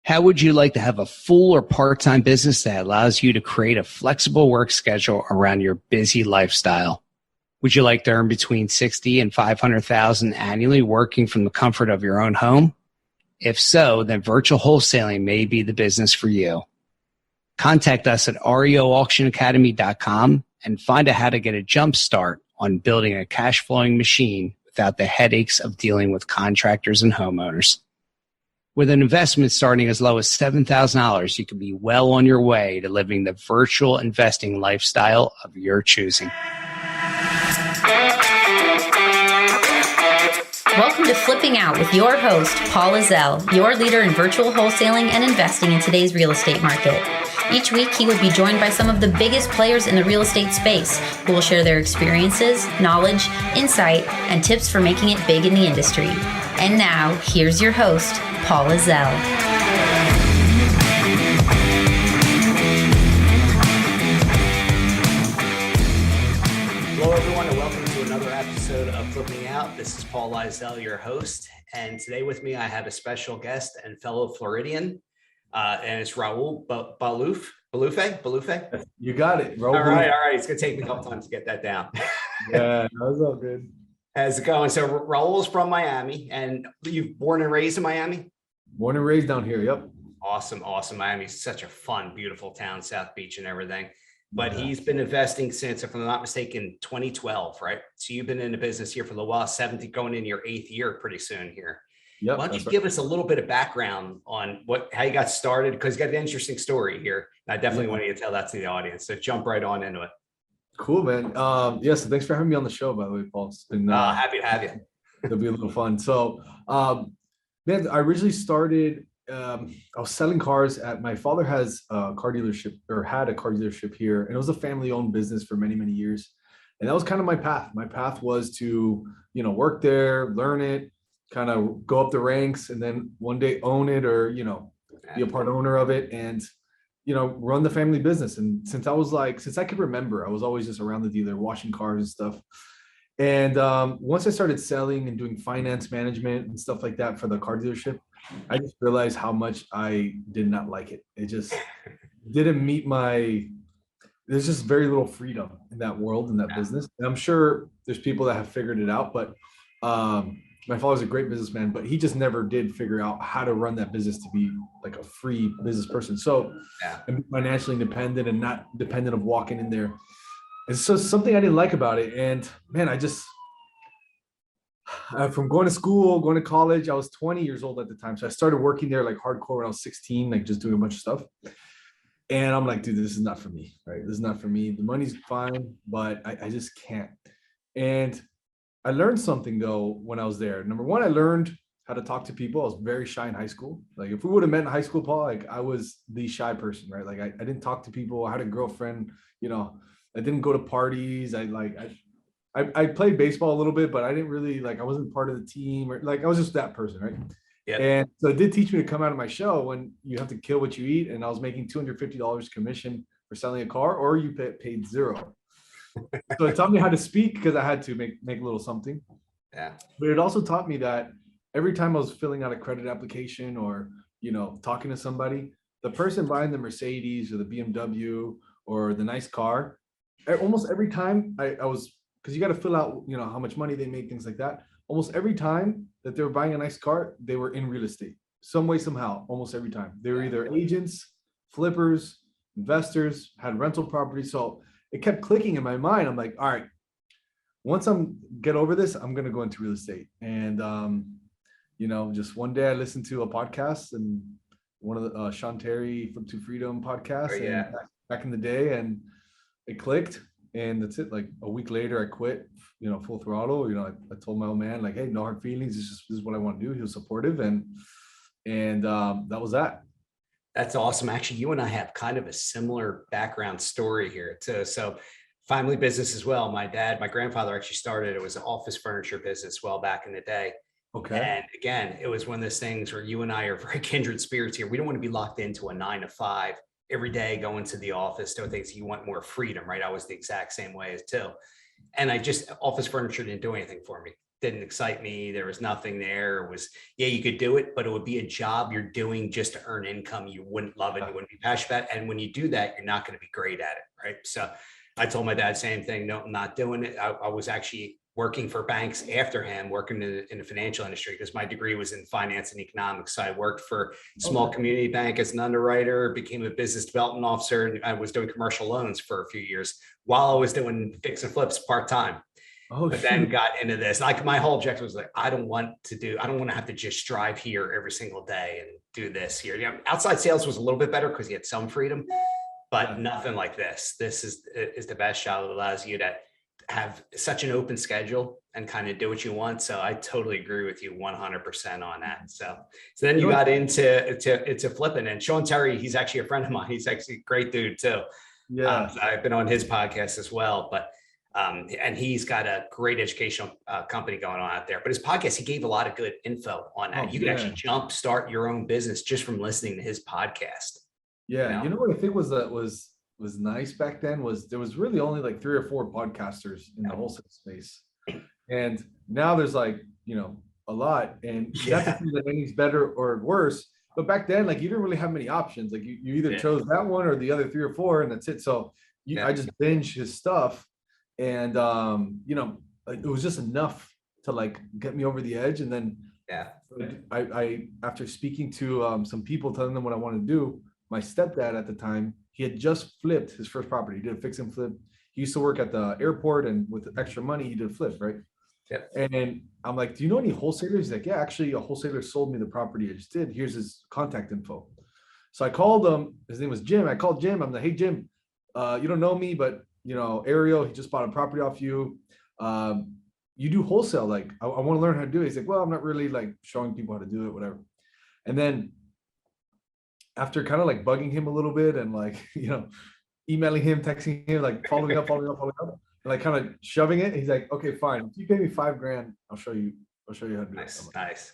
How would you like to have a full or part-time business that allows you to create a flexible work schedule around your busy lifestyle? Would you like to earn between 60 and 500,000 annually working from the comfort of your own home? If so, then virtual wholesaling may be the business for you. Contact us at reoauctionacademy.com and find out how to get a jump start on building a cash flowing machine without the headaches of dealing with contractors and homeowners. With an investment starting as low as $7,000, you can be well on your way to living the virtual investing lifestyle of your choosing. Welcome to Flipping Out with your host, Paul Ezell, your leader in virtual wholesaling and investing in today's real estate market. Each week, he will be joined by some of the biggest players in the real estate space who will share their experiences, knowledge, insight, and tips for making it big in the industry. And now, here's your host, Paul Ezell. Hello, everyone, and welcome to another episode of Flipping Out. This is Paul Ezell, your host, and today with me I have a special guest and fellow Floridian, and it's Raul Bolufe. Bolufe? You got it, Raul. All right. It's gonna take me a couple times to get that down. Yeah, that was all good. How's it going? So Raul's from Miami, and you've born and raised in Miami? Born and raised down here, yep. Awesome. Miami's such a fun, beautiful town, South Beach and everything. But he's been investing since, if I'm not mistaken, 2012, right? So you've been in the business here for a little while, going into your 8th year pretty soon here. Yep. Why don't you give us a little bit of background on how you got started? Because you got an interesting story here. And I definitely want you to tell that to the audience. So jump right on into it. Cool, man. So thanks for having me on the show, by the way, Paul. It's been happy to have you. It'll be a little fun. So, man, I originally started, I was selling cars my father has a car dealership, or had a car dealership here, and it was a family-owned business for many, many years. And that was kind of my path. My path was to, work there, learn it, kind of go up the ranks, and then one day own it, or, be a part owner of it, and run the family business. And since I could remember, I was always just around the dealer, washing cars and stuff. And once I started selling and doing finance management and stuff like that for the car dealership, I just realized how much I did not like it. It just didn't meet there's just very little freedom in that world, in that business. And I'm sure there's people that have figured it out, but my father's a great businessman, but he just never did figure out how to run that business to be like a free business person. So I'm financially independent and not dependent of walking in there. And so something I didn't like about it. And man, from going to school, going to college, I was 20 years old at the time. So I started working there like hardcore when I was 16, like just doing a bunch of stuff. And I'm like, dude, this is not for me, right? This is not for me. The money's fine, but I just can't. And I learned something though when I was there. Number one, I learned how to talk to people. I was very shy in high school. Like if we would have met in high school, Paul, like I was the shy person, right? Like I didn't talk to people. I had a girlfriend, I didn't go to parties. I played baseball a little bit, but I didn't really I wasn't part of the team, or I was just that person, right? Yeah. And so it did teach me to come out of my shell when you have to kill what you eat. And I was making $250 commission for selling a car, or you paid zero. So it taught me how to speak because I had to make a little something. Yeah. But it also taught me that every time I was filling out a credit application or, talking to somebody, the person buying the Mercedes or the BMW or the nice car, almost every time I was, because you got to fill out, how much money they make, things like that. Almost every time that they were buying a nice car, they were in real estate, some way, somehow, almost every time. They were either agents, flippers, investors, had rental properties. So it kept clicking in my mind. I'm like, all right, once get over this, I'm going to go into real estate. And, just one day I listened to a podcast, and one of the Sean Terry Flip to Freedom podcast back in the day, and it clicked. And that's it. Like a week later, I quit, full throttle. I told my old man, like, hey, no hard feelings. This is what I want to do. He was supportive. And that was that. That's awesome. Actually, you and I have kind of a similar background story here too. So family business as well. My grandfather actually started, it was an office furniture business well back in the day. Okay. And again, it was one of those things where you and I are very kindred spirits here. We don't want to be locked into a 9 to 5 every day, going to the office, doing things. You want more freedom, right? I was the exact same way as too. And office furniture didn't do anything for me. didn't excite me. There was nothing there. It was, yeah, you could do it, but it would be a job you're doing just to earn income. You wouldn't love it. You wouldn't be passionate about it. And when you do that, you're not going to be great at it. Right. So I told my dad, same thing. No, I'm not doing it. I was actually working for banks after him, working in the financial industry, because my degree was in finance and economics. So I worked for a small community bank as an underwriter, became a business development officer, and I was doing commercial loans for a few years while I was doing fix and flips part-time. But then got into this. Like my whole objective was like, I don't want to have to just drive here every single day and do this here. You know, outside sales was a little bit better because you had some freedom, but nothing like this. This is the best job that allows you to have such an open schedule and kind of do what you want. So I totally agree with you 100% on that. So then you got into flipping, and Sean Terry, he's actually a friend of mine. He's actually a great dude too. Yeah. I've been on his podcast as well, but and he's got a great educational company going on out there. But his podcast, he gave a lot of good info on that. You could actually jumpstart your own business just from listening to his podcast. Yeah, you know what I think was nice back then was there was really only like 3 or 4 podcasters in the wholesale space, and now there's like, you know, a lot, and you have to see that anything's better or worse. But back then, like, you didn't really have many options. Like you either chose that one or the other 3 or 4, and that's it. So I just binged his stuff, and you know, it was just enough to like get me over the edge. And then I after speaking to some people, telling them what I wanted to do, my stepdad at the time, he had just flipped his first property. He did a fix and flip. He used to work at the airport, and with extra money, he did a flip, right? Yep. And I'm like, do you know any wholesalers? He's like, yeah, actually a wholesaler sold me the property I just did. Here's his contact info. So I called him. His name was Jim. I called Jim. I'm like, hey, Jim, you don't know me, but you know, Ariel, he just bought a property off you. You do wholesale. Like, I want to learn how to do it. He's like, well, I'm not really like showing people how to do it, whatever. And then after kind of like bugging him a little bit and like, you know, emailing him, texting him, like following up, and like kind of shoving it, he's like, okay, fine. If you pay me $5,000, I'll show you how to do it. Nice.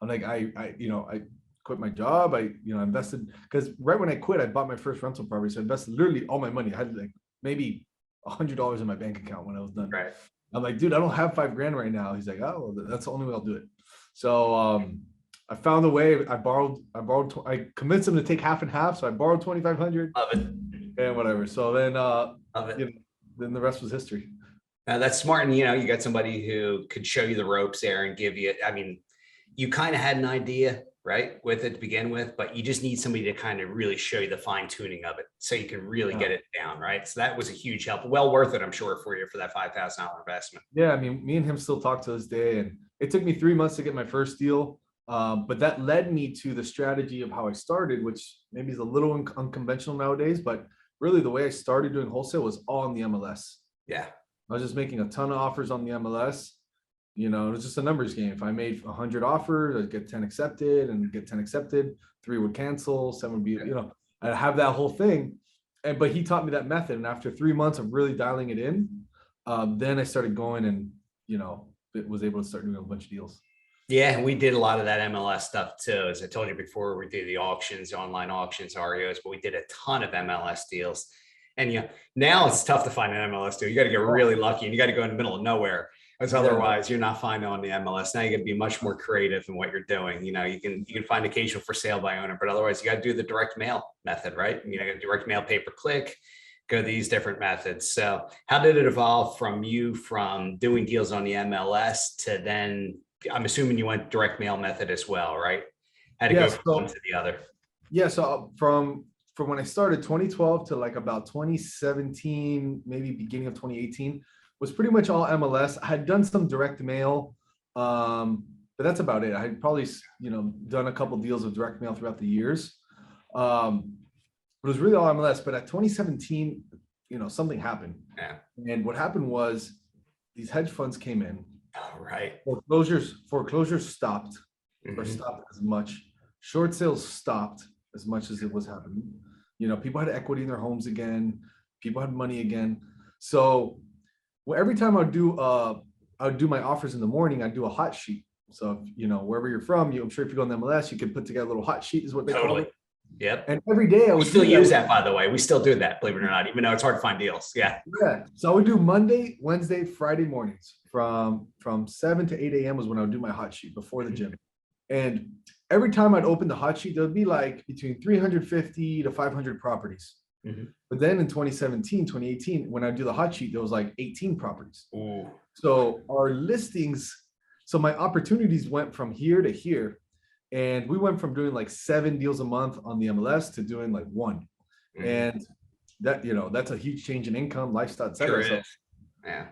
I'm like, I quit my job. I invested, because right when I quit, I bought my first rental property. So I invested literally all my money. I had like maybe $100 in my bank account when I was done. Right. I'm like, dude, I don't have $5,000 right now. He's like, oh, well, that's the only way I'll do it. So I found a way. I convinced him to take half and half. So I borrowed $2,500. Love it. And whatever. So then, then the rest was history. That's smart. And, you know, you got somebody who could show you the ropes there and give you, I mean, you kind of had an idea, right, with it to begin with, but you just need somebody to kind of really show you the fine tuning of it so you can really get it down, right? So that was a huge help. Well worth it, I'm sure, for you for that $5,000 investment. Yeah. I mean, me and him still talk to this day, and it took me 3 months to get my first deal. But that led me to the strategy of how I started, which maybe is a little unconventional nowadays, but really the way I started doing wholesale was all on the MLS. Yeah. I was just making a ton of offers on the MLS. You know, it was just a numbers game. If I made 100 offers, I'd get 10 accepted, and get 10 accepted, 3 would cancel, 7 would be, you know, I'd have that whole thing. But he taught me that method. And after 3 months of really dialing it in, then I started going and, you know, was able to start doing a bunch of deals. Yeah, we did a lot of that MLS stuff too. As I told you before, we did the auctions, online auctions, REOs, but we did a ton of MLS deals. And yeah, now it's tough to find an MLS deal. You got to get really lucky, and you got to go in the middle of nowhere, because otherwise you're not finding on the MLS. Now you got to be much more creative in what you're doing. You know, you can find occasional for sale by owner, but otherwise you got to do the direct mail method, right? You know, direct mail, pay per click, go these different methods. So how did it evolve from doing deals on the MLS to then, I'm assuming you went direct mail method as well, right? Had to go from one to the other. Yeah. So from when I started 2012 to like about 2017, maybe beginning of 2018, was pretty much all MLS. I had done some direct mail, but that's about it. I had probably, you know, done a couple deals of direct mail throughout the years. But it was really all MLS. But at 2017, you know, something happened. Yeah. And what happened was these hedge funds came in. Oh, right. Foreclosures stopped, or stopped as much. Short sales stopped as much as it was happening. You know, people had equity in their homes again. People had money again. So every time I would do my offers in the morning, I'd do a hot sheet. So, you know, wherever you're from, I'm sure if you go on the MLS, you can put together a little hot sheet, is what they call it. Yep. And every day I would still use that, by the way. We still do that, believe it or not, even though it's hard to find deals. Yeah. Yeah. So I would do Monday, Wednesday, Friday mornings from 7 to 8 a.m. was when I would do my hot sheet before the gym. And every time I'd open the hot sheet, there would be like between 350 to 500 properties. But then in 2017, 2018, when I do the hot sheet, there was like 18 properties. Ooh. So our listings, so my opportunities went from here to here. And we went from doing like 7 deals a month on the MLS to doing like 1. And that, that's a huge change in income, lifestyle, et cetera. Sure so, yeah.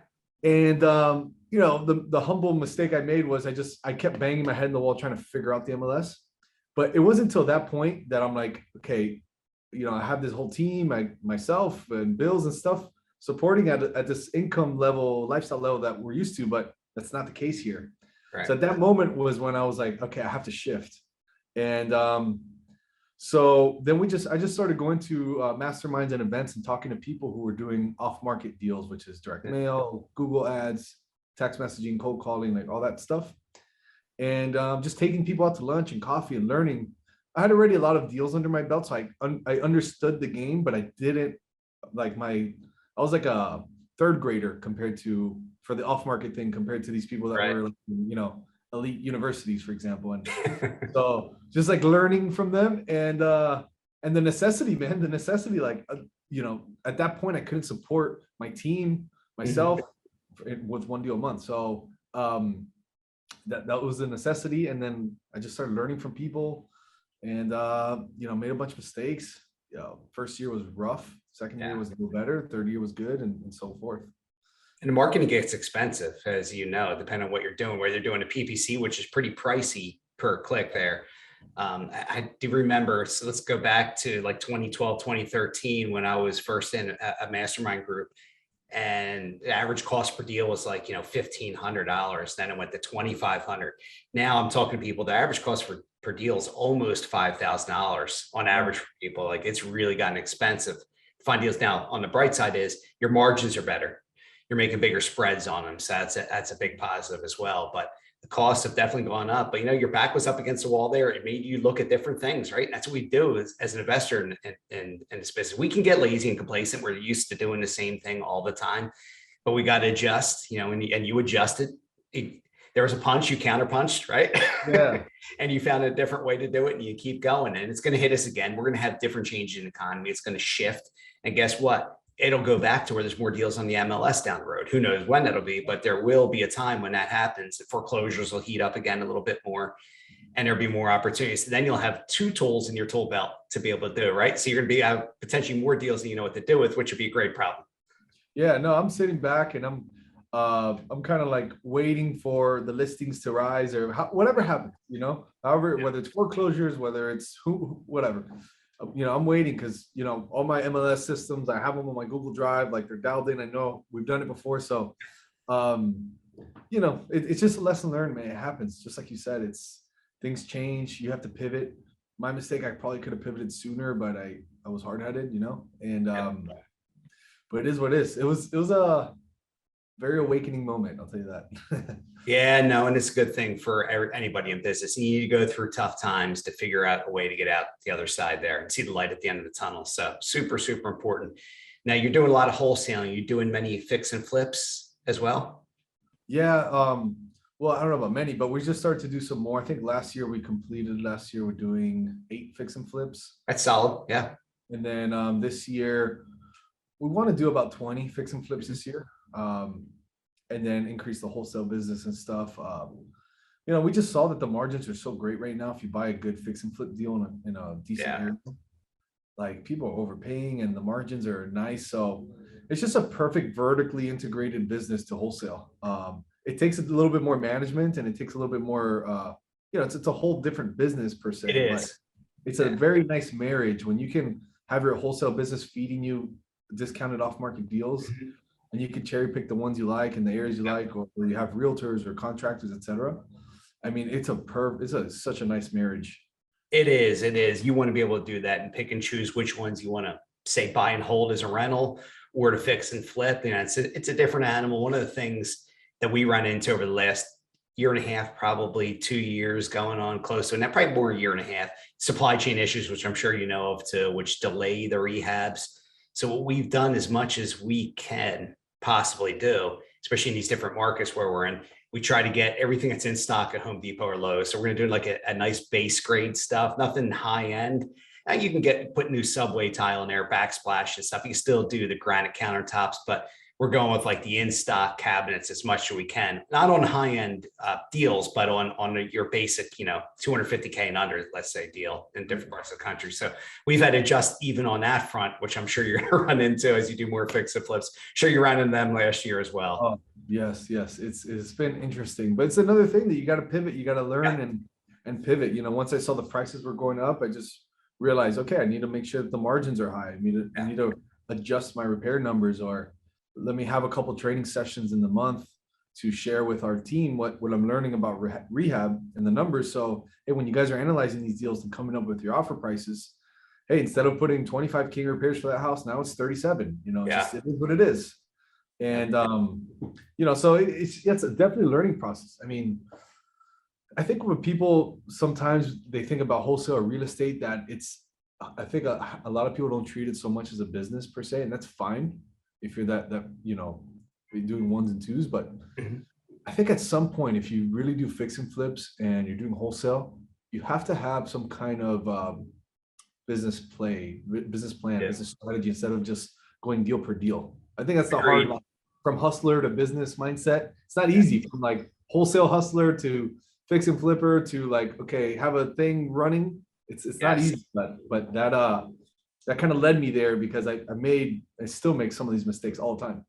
And, the humble mistake I made was I kept banging my head in the wall trying to figure out the MLS. But it wasn't until that point that I'm like, okay, I have this whole team, myself and bills and stuff supporting at this income level, lifestyle level that we're used to, but that's not the case here. Right. So at that moment was when I was like, okay, I have to shift. And so then I just started going to masterminds and events and talking to people who were doing off-market deals, which is direct mail, Google ads, text messaging, cold calling, like all that stuff. And just taking people out to lunch and coffee and learning. I had already a lot of deals under my belt, so I understood the game, but I didn't I was like a third grader for the off-market thing compared to these people that were elite universities, for example. And so just like learning from them and the necessity, at that point I couldn't support my team, myself with 1 deal a month. So that was a necessity. And then I just started learning from people and, made a bunch of mistakes. First year was rough. Second year was a little better. Third year was good and so forth. And the marketing gets expensive, as you know, depending on what you're doing, whether you're doing a PPC, which is pretty pricey per click there. I do remember, so let's go back to like 2012, 2013, when I was first in a mastermind group, and the average cost per deal was like, $1,500. Then it went to $2,500. Now I'm talking to people, the average cost per deal is almost $5,000 on average for people. Like it's really gotten expensive to find deals. Now on the bright side is your margins are better. You're making bigger spreads on them. So that's a big positive as well. But the costs have definitely gone up. But, your back was up against the wall there. It made you look at different things, right? And that's what we do as an investor in this business. We can get lazy and complacent. We're used to doing the same thing all the time, but we got to adjust, and you adjusted. There was a punch, you counterpunched, right? Yeah. And you found a different way to do it and you keep going. And it's going to hit us again. We're going to have different changes in the economy. It's going to shift. And guess what? It'll go back to where there's more deals on the MLS down the road. Who knows when that'll be, but there will be a time when that happens. The foreclosures will heat up again a little bit more and there'll be more opportunities. So then you'll have 2 tools in your tool belt to be able to do, right? So you're going to have potentially more deals than you know what to do with, which would be a great problem. Yeah, no, I'm sitting back and I'm kind of like waiting for the listings to rise or whatever happens, however, whether it's foreclosures, whether it's whatever. I'm waiting because, all my MLS systems, I have them on my Google Drive, like they're dialed in. I know we've done it before. So, it's just a lesson learned, man. It happens. Just like you said, things change. You have to pivot. My mistake, I probably could have pivoted sooner, but I was hard-headed, and, but it is what it is. It was a very awakening moment. I'll tell you that. Yeah, no, and it's a good thing for anybody in business. You need to go through tough times to figure out a way to get out the other side there and see the light at the end of the tunnel. So super, super important. Now you're doing a lot of wholesaling. You're doing many fix and flips as well. Yeah. Well, I don't know about many, but we just started to do some more. I think last year we're doing 8 fix and flips. That's solid. Yeah. And then this year we want to do about 20 fix and flips this year. And then increase the wholesale business and stuff. We just saw that the margins are so great right now. If you buy a good fix and flip deal in a decent area, like people are overpaying and the margins are nice. So it's just a perfect vertically integrated business to wholesale. It takes a little bit more management and it takes a little bit more, it's a whole different business per se. It is. It's a very nice marriage when you can have your wholesale business feeding you discounted off-market deals. And you can cherry pick the ones you like and the areas you like, or you have realtors or contractors, etc. I mean, it's such a nice marriage. It is. You want to be able to do that and pick and choose which ones you want to say buy and hold as a rental or to fix and flip. It's a different animal. One of the things that we run into over the last year and a half, probably 2 years going on close to, and that probably more a year and a half, supply chain issues, which I'm sure you know of too, which delay the rehabs. So what we've done as much as we can possibly do especially in these different markets where we're in, we try to get everything that's in stock at Home Depot or Lowe's. So we're going to do like a nice base grade stuff, nothing high end. And you can put new subway tile in there, backsplash and stuff. You can still do the granite countertops, but we're going with like the in-stock cabinets as much as we can, not on high-end deals, but on your basic, $250K and under, let's say, deal in different parts of the country. So we've had to adjust even on that front, which I'm sure you're going to run into as you do more fix and flips. Sure, you ran into them last year as well. Oh, yes. It's been interesting, but it's another thing that you got to pivot. You got to learn and pivot. Once I saw the prices were going up, I just realized, okay, I need to make sure that the margins are high. I need to adjust my repair numbers, or let me have a couple training sessions in the month to share with our team what I'm learning about rehab and the numbers. So, hey, when you guys are analyzing these deals and coming up with your offer prices, hey, instead of putting 25K repairs for that house, now it's 37, just, it is what it is. And, so it's definitely a learning process. I mean, I think when people, sometimes they think about wholesale or real estate, that I think a lot of people don't treat it so much as a business per se, and that's fine if you're that you're doing ones and twos. But I think at some point, if you really do fix and flips and you're doing wholesale, you have to have some kind of business plan, business strategy, instead of just going deal per deal. I think that's the hard line from hustler to business mindset. It's not easy from like wholesale hustler to fix and flipper to like, okay, have a thing running. It's not easy, but that kind of led me there, because I still make some of these mistakes all the time.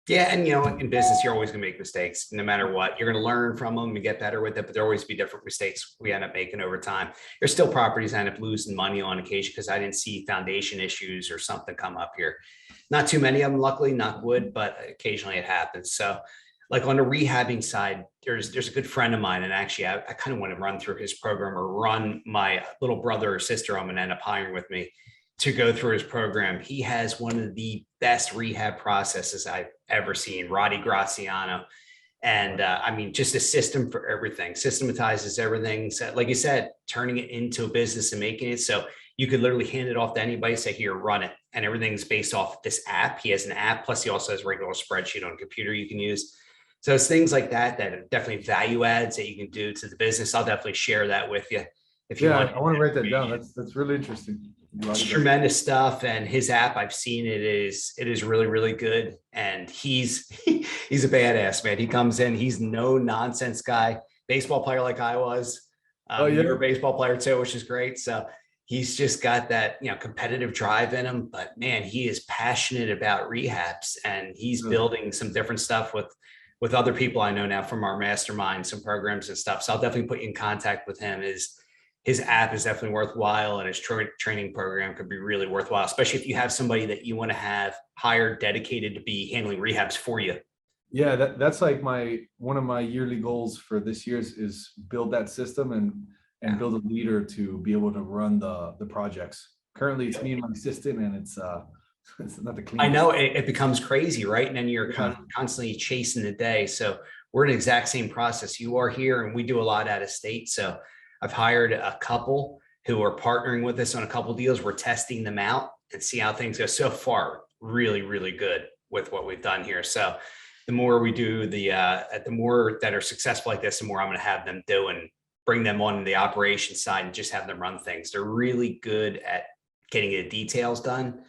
Yeah. And, in business, you're always going to make mistakes no matter what. You're going to learn from them and get better with it, but there always be different mistakes we end up making over time. There's still properties I end up losing money on occasion because I didn't see foundation issues or something come up here. Not too many of them, luckily, knock wood, but occasionally it happens. So like on the rehabbing side, there's a good friend of mine, and actually I kind of want to run through his program, or run my little brother or sister I'm going to end up hiring with me to go through his program. He has one of the best rehab processes I've ever seen, Roddy Graziano. And just a system for everything, systematizes everything. So, like you said, turning it into a business and making it so you could literally hand it off to anybody, say, here, run it. And everything's based off this app. He has an app, plus he also has a regular spreadsheet on a computer you can use. So it's things like that are definitely value adds that you can do to the business. I'll definitely share that with you. If you want. I want to write that down. That's really interesting. It's tremendous stuff. And his app, I've seen it is really, really good. And he's a badass, man. He comes in, he's no nonsense guy, baseball player like I was. You're a baseball player too, which is great. So he's just got that, competitive drive in him, but man, he is passionate about rehabs, and he's building some different stuff with other people I know now from our mastermind, some programs and stuff. So I'll definitely put you in contact with him. His app is definitely worthwhile, and his training program could be really worthwhile, especially if you have somebody that you want to have hired, dedicated to be handling rehabs for you. Yeah, that's like one of my yearly goals for this year is build that system and build a leader to be able to run the projects. Currently, it's me and my assistant, and it's not the cleanest. I know it becomes crazy, right? And then you're constantly chasing the day. So we're in the exact same process. You are here, and we do a lot out of state. So I've hired a couple who are partnering with us on a couple deals. We're testing them out and see how things go. So far, really, really good with what we've done here. So the more we do, the more that are successful like this, the more I'm going to have them do, and bring them on the operations side and just have them run things. They're really good at getting the details done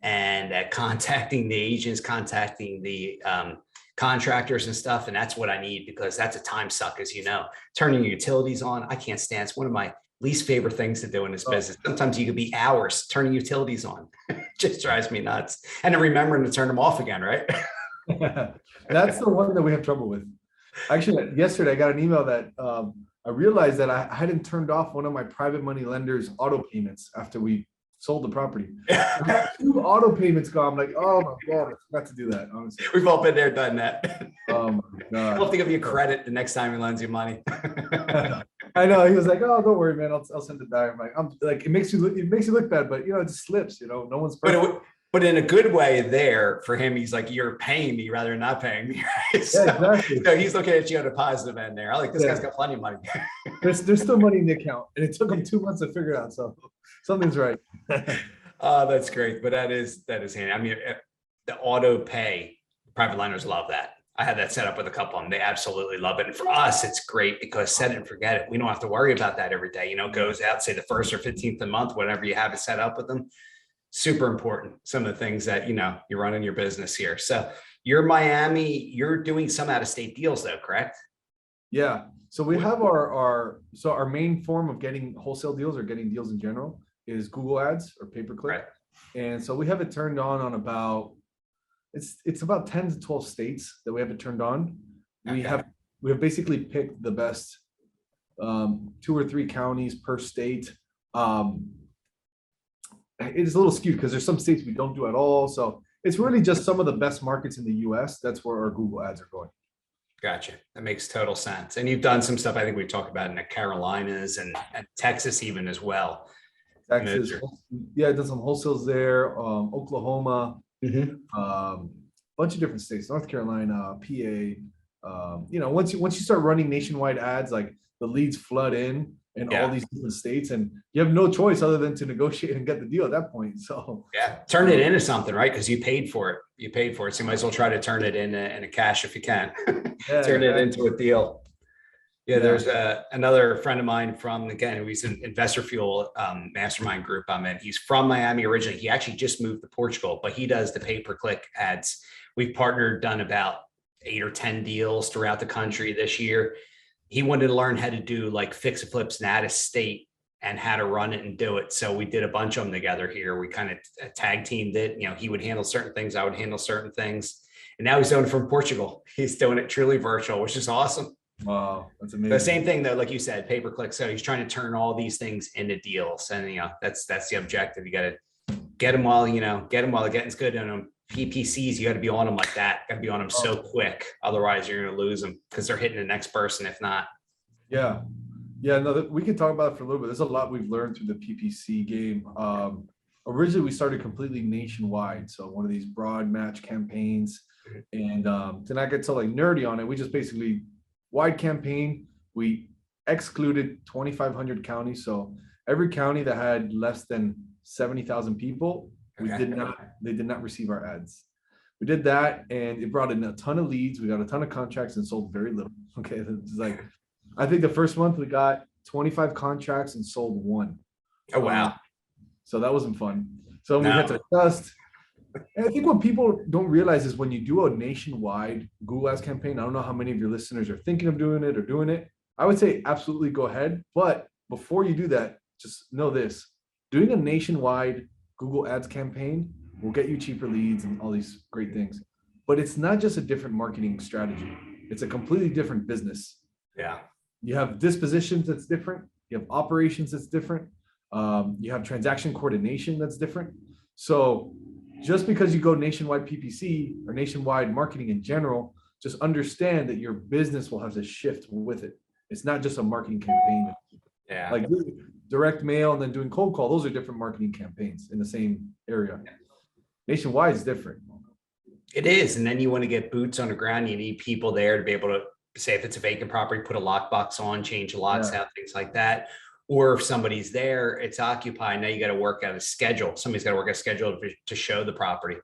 and at contacting the agents, contacting the contractors and stuff. And that's what I need, because that's a time suck, as you know. Turning your utilities on, I can't stand. It's one of my least favorite things to do in this business. Sometimes you could be hours turning utilities on. It just drives me nuts. And then remembering to turn them off again, right? That's the one that we have trouble with. Actually, yesterday I got an email that I realized that I hadn't turned off one of my private money lenders' auto payments after we sold the property. 2 auto payments gone. I'm like, oh my God, I forgot to do that. Honestly, we've all been there, done that. Oh my God. I'll have to give you credit the next time he lends you money. I know. He was like, oh, don't worry, man. I'll send it back. I'm like, it makes you look bad, but it just slips. No one's perfect. But in a good way there for him, he's like, you're paying me rather than not paying me. Right? Exactly. So he's looking at you on a positive end there. I like this guy's got plenty of money. There's still money in the account, and it took him 2 months to figure it out. So something's right. That's great. But that is handy. I mean, the auto pay, private lenders love that. I had that set up with a couple of them. They absolutely love it. And for us, it's great because set it and forget it. We don't have to worry about that every day. You know, it goes out, say the 1st or 15th of the month, whatever you have it set up with them. Super important. Some of the things that, you know, you're running your business here. So you're Miami, you're doing some out of state deals though, correct? Yeah. So we have our main form of getting wholesale deals or getting deals in general is Google ads or pay-per-click. Right. And so we have it turned on about, it's about 10 to 12 states that we have it turned on. We have basically picked the best 2 or 3 counties per state. It's a little skewed because there's some states we don't do at all. So it's really just some of the best markets in the US. That's where our Google ads are going. Gotcha. That makes total sense. And you've done some stuff I think we talked about in the Carolinas and Texas even as well. Texas, yeah, I did some wholesales there. Oklahoma, bunch of different states, North Carolina, PA. You know, once you start running nationwide ads, like the leads flood in all these different states, and you have no choice other than to negotiate and get the deal at that point. So turn it into something, right? Because you paid for it. So you might as well try to turn it into a cash if you can. Turn it into a deal. Yeah, there's another friend of mine from, again, he's an Investor Fuel mastermind group I'm in. He's from Miami originally. He actually just moved to Portugal, but he does the pay-per-click ads. We've partnered, done about 8 or 10 deals throughout the country this year. He wanted to learn how to do like fix and flips and out of state and how to run it and do it. So we did a bunch of them together here. We kind of tag teamed it. You know, he would handle certain things, I would handle certain things. And now he's doing it from Portugal. He's doing it truly virtual, which is awesome. Wow, that's amazing. The same thing though, like you said, pay-per-click. So he's trying to turn all these things into deals, and you know that's the objective. You got to get them while the getting's good. And PPCs, you got to be on them like that. Got to be on them so quick, otherwise you're going to lose them because they're hitting the next person if not. Yeah. No, we can talk about it for a little bit. There's a lot we've learned through the PPC game. Originally, we started completely nationwide, so one of these broad match campaigns, and to not get so like nerdy on it, we just basically wide campaign. We excluded 2,500 counties. So every county that had less than 70,000 people, they did not receive our ads. We did that and it brought in a ton of leads. We got a ton of contracts and sold very little. Okay. It's like, I think the first month we got 25 contracts and sold 1. Oh, wow. So that wasn't fun. So we had to adjust. And I think what people don't realize is when you do a nationwide Google Ads campaign, I don't know how many of your listeners are thinking of doing it or doing it. I would say absolutely go ahead. But before you do that, just know this: doing a nationwide Google Ads campaign will get you cheaper leads and all these great things. But it's not just a different marketing strategy. It's a completely different business. Yeah. You have dispositions that's different. You have operations that's different. You have transaction coordination that's different. So just because you go nationwide PPC or nationwide marketing in general, just understand that your business will have to shift with it. It's not just a marketing campaign. Yeah. Like direct mail and then doing cold call, those are different marketing campaigns in the same area. Nationwide is different. It is. And then you want to get boots on the ground. You need people there to be able to say, if it's a vacant property, put a lockbox on, change the locks out, things like that. Or if somebody's there, it's occupied. Now you got to work out a schedule. Somebody's got to work out a schedule to show the property.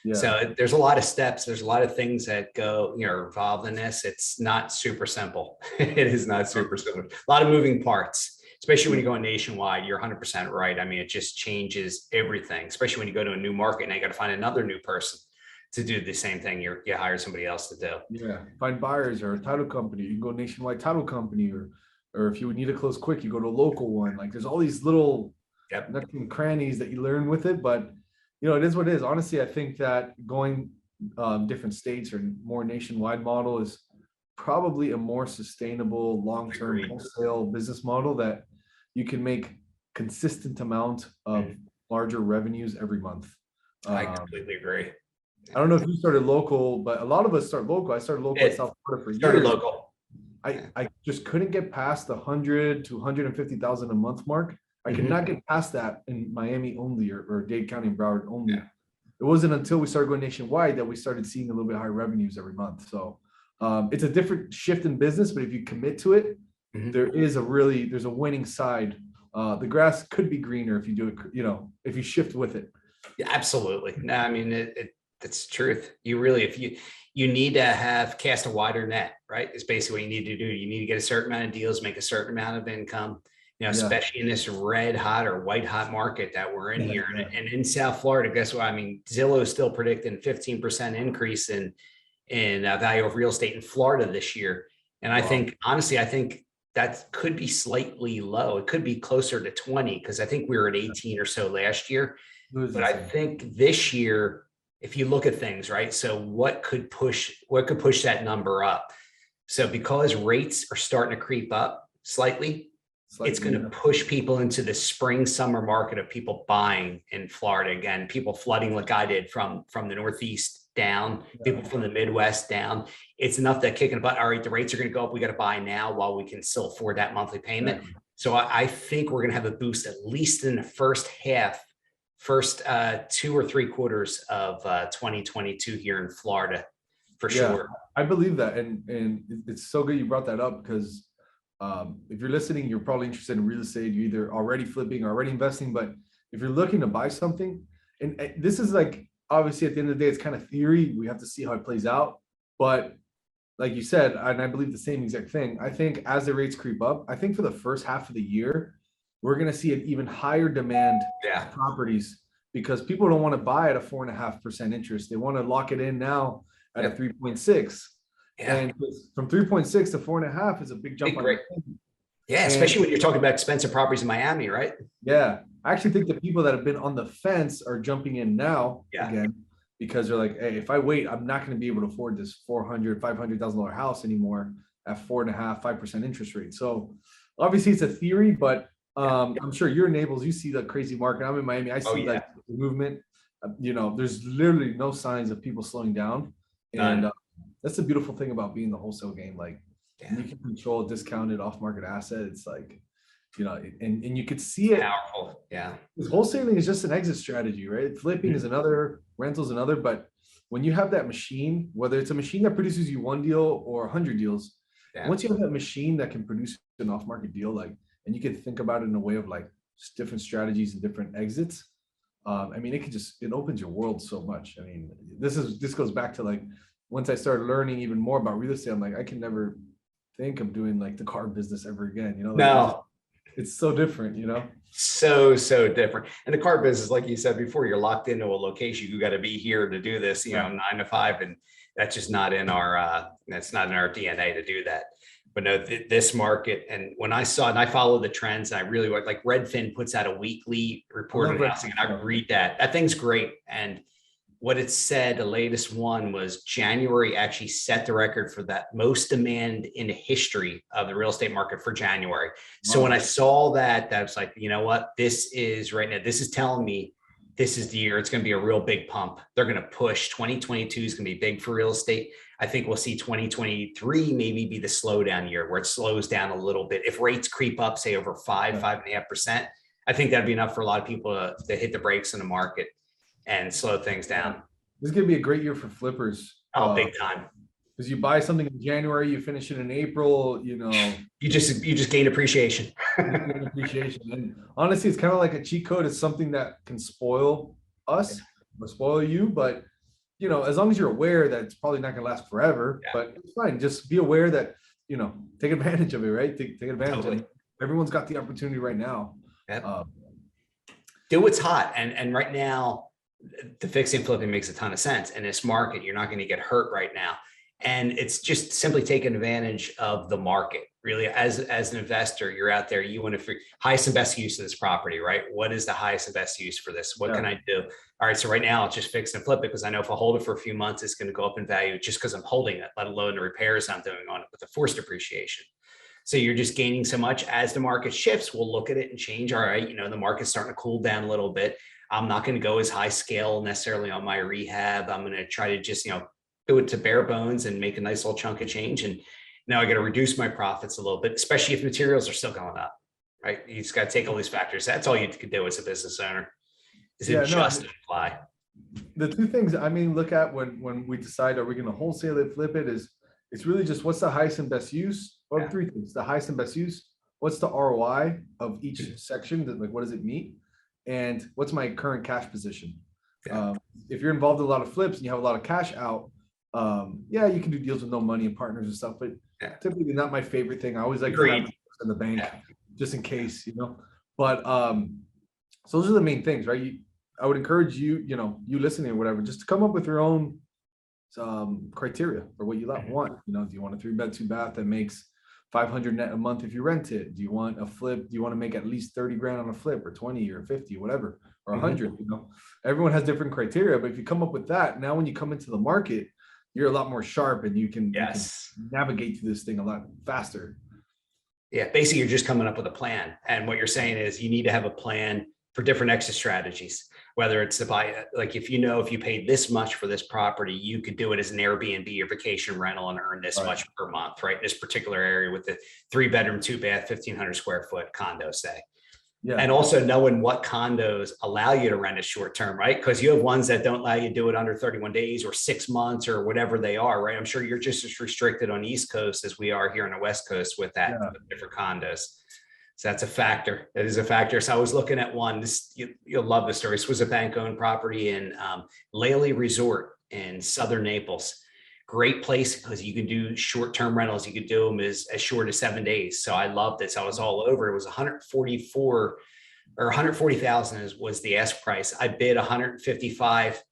Yeah. So there's a lot of steps. There's a lot of things that go, involved in this. It's not super simple. It is not super simple. A lot of moving parts, especially when you go nationwide. You're 100% right. I mean, it just changes everything, especially when you go to a new market and you got to find another new person to do the same thing you hire somebody else to do. Yeah. Find buyers or a title company. You can go nationwide title company, or if you would need to close quick, you go to a local one. Like there's all these little nooks and crannies that you learn with it, but it is what it is. Honestly, I think that going different states or more nationwide model is probably a more sustainable long-term wholesale business model that you can make consistent amount of larger revenues every month. I completely agree. I don't know if you started local, but a lot of us start local. I started local in South Florida for years. Started local. I just couldn't get past the 100 to 150,000 a month mark. I could not get past that in Miami only or Dade County and Broward only. Yeah. It wasn't until we started going nationwide that we started seeing a little bit higher revenues every month. So it's a different shift in business, but if you commit to it, there's a winning side. The grass could be greener if you do it, if you shift with it. Yeah, absolutely. No, I mean, That's the truth. You really, if you need to have cast a wider net, right? It's basically what you need to do. You need to get a certain amount of deals, make a certain amount of income, especially in this red hot or white hot market that we're in here. And in South Florida, guess what? I mean, Zillow is still predicting 15% increase in value of real estate in Florida this year. And I think, honestly, I think that could be slightly low. It could be closer to 20, because I think we were at 18 or so last year. But I think this year, if you look at things, right? So what could push that number up? So because rates are starting to creep up slightly, it's going to push people into the spring, summer market of people buying in Florida again, people flooding like I did from the Northeast down, people from the Midwest down. It's enough that kicking butt. All right, the rates are going to go up. We got to buy now while we can still afford that monthly payment. So I think we're going to have a boost at least in the first 2 or 3 quarters of 2022 here in Florida, for sure. I believe that, and it's so good you brought that up, because if you're listening, you're probably interested in real estate. You're either already flipping or already investing, but if you're looking to buy something, and this is like, obviously at the end of the day, it's kind of theory. We have to see how it plays out. But like you said, and I believe the same exact thing, I think as the rates creep up, I think for the first half of the year, we're going to see an even higher demand of properties, because people don't want to buy at a 4.5% interest. They want to lock it in now at a 3.6. And from 3.6 to 4.5 is a big jump. Especially when you're talking about expensive properties in Miami, right? Yeah. I actually think the people that have been on the fence are jumping in now again, because they're like, hey, if I wait, I'm not going to be able to afford this $500,000 house anymore at 4.5%, 5% interest rate. So obviously it's a theory, but I'm sure you're in Naples, you see the crazy market. I'm in Miami, I see the movement. There's literally no signs of people slowing down. And that's the beautiful thing about being the wholesale game. Like, you can control a discounted off-market asset. It's like, and you could see it. Powerful. Yeah. Because wholesaling is just an exit strategy, right? Flipping is another, rentals another. But when you have that machine, whether it's a machine that produces you 1 deal or 100 deals, once you have that machine that can produce an off-market deal, like, and you can think about it in a way of like just different strategies and different exits. I mean, it opens your world so much. I mean, this goes back to like, once I started learning even more about real estate, I'm like, I can never think of doing like the car business ever again. It's so different, so different. And the car business, like you said before, you're locked into a location. You got to be here to do this, 9 to 5, and that's just not in our DNA to do that. But no, this market, and when I saw it, and I follow the trends, and I really like Redfin puts out a weekly report on housing, and I read that. That thing's great. And what it said, the latest one was January actually set the record for that most demand in the history of the real estate market for January. So when I saw that, I was like, you know what, this is right now, this is telling me this is the year. It's going to be a real big pump. They're going to push. 2022 is going to be big for real estate. I think we'll see 2023 maybe be the slowdown year, where it slows down a little bit. If rates creep up, say over 5.5%, I think that'd be enough for a lot of people to hit the brakes in the market and slow things down. This is going to be a great year for flippers. Oh, big time. Because you buy something in January, you finish it in April, you just gain appreciation. And honestly, it's kind of like a cheat code. It's something that can spoil us or spoil you, but as long as you're aware that it's probably not going to last forever, but it's fine. Just be aware that, take advantage of it, right? Take advantage of it. Everyone's got the opportunity right now. Do what's hot. And right now, the fixing and flipping makes a ton of sense. In this market, you're not going to get hurt right now. And it's just simply taking advantage of the market. Really, as an investor, you're out there, you want to figure highest and best use of this property, right? What is the highest and best use for this? What can I do? All right, so right now I'll just fix and flip it, because I know if I hold it for a few months, it's going to go up in value just because I'm holding it, let alone the repairs I'm doing on it with the forced depreciation. So you're just gaining so much. As the market shifts, we'll look at it and change. All right, the market's starting to cool down a little bit. I'm not going to go as high scale necessarily on my rehab. I'm going to try to just, do it to bare bones and make a nice little chunk of change. And now I got to reduce my profits a little bit, especially if materials are still going up, right? You just got to take all these factors. That's all you can do as a business owner. Is it just apply? The two things look at when we decide, are we going to wholesale it, flip it, it's really just what's the highest and best use, or 3 things: the highest and best use, what's the ROI of each section, like what does it meet, and what's my current cash position. Yeah. If you're involved in a lot of flips and you have a lot of cash out, yeah, you can do deals with no money and partners and stuff, but typically not my favorite thing. I always like to have in the bank just in case, but so those are the main things, right? I would encourage you, you listening or whatever, just to come up with your own criteria for what you want. Do you want a 3-bed 2-bath that makes 500 net a month if you rent it? Do you want a flip? Do you want to make at least 30 grand on a flip, or 20 or 50, whatever, or 100? Everyone has different criteria, but if you come up with that, now when you come into the market, you're a lot more sharp and you can navigate through this thing a lot faster. Yeah, basically you're just coming up with a plan. And what you're saying is you need to have a plan for different exit strategies, whether it's to buy, like if you paid this much for this property, you could do it as an Airbnb or vacation rental and earn this much per month, right? In this particular area with the 3-bedroom, 2-bath, 1,500 square foot condo, say. Yeah. And also knowing what condos allow you to rent a short term, right? Because you have ones that don't allow you to do it under 31 days or 6 months or whatever they are, right? I'm sure you're just as restricted on the East Coast as we are here on the West Coast with that with different condos. So that's a factor. That is a factor. So I was looking at one. You'll love the story. This was a bank-owned property in Laley Resort in southern Naples. Great place because you can do short-term rentals. You could do them as short as 7 days. So I loved it. So I was all over. It was 144 or 140,000 was the ask price. I bid 155.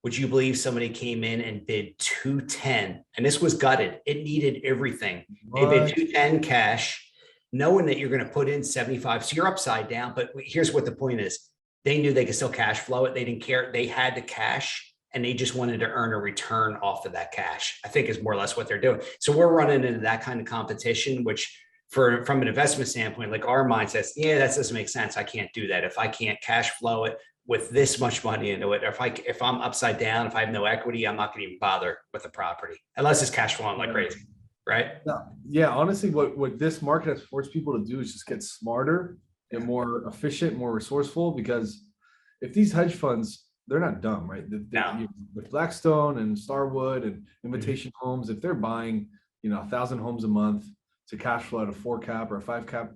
Would you believe somebody came in and bid 210? And this was gutted. It needed everything. They bid 210 cash, knowing that you're going to put in 75. So you're upside down. But here's what the point is. They knew they could still cash flow it. They didn't care. They had the cash. And they just wanted to earn a return off of that cash, I think is more or less what they're doing. So we're running into that kind of competition, which from an investment standpoint, like our mind says, yeah, that doesn't make sense. I can't do that. If I can't cash flow it with this much money into it, or if I'm upside down, if I have no equity, I'm not going to even bother with the property unless it's cash flowing like crazy, right? Yeah, honestly, what this market has forced people to do is just get smarter and more efficient, more resourceful, because if these hedge funds, they're not dumb, right? With Blackstone and Starwood and Invitation Homes, if they're buying, 1,000 homes a month to cash flow at a 4 cap or a 5 cap,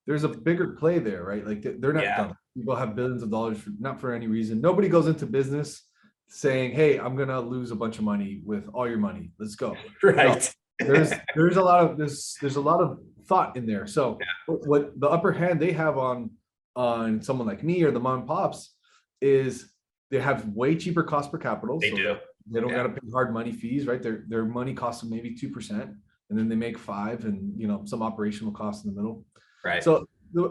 there's a bigger play there, right? Like they're not dumb. People have billions of dollars not for any reason. Nobody goes into business saying, "Hey, I'm gonna lose a bunch of money with all your money. Let's go." Right. No, there's a lot of thought in there. So what the upper hand they have on someone like me or the mom and pops is, they have way cheaper cost per capital. They do. They don't got to pay hard money fees, right? Their money costs them maybe 2%, and then they make 5%, and some operational costs in the middle. Right. So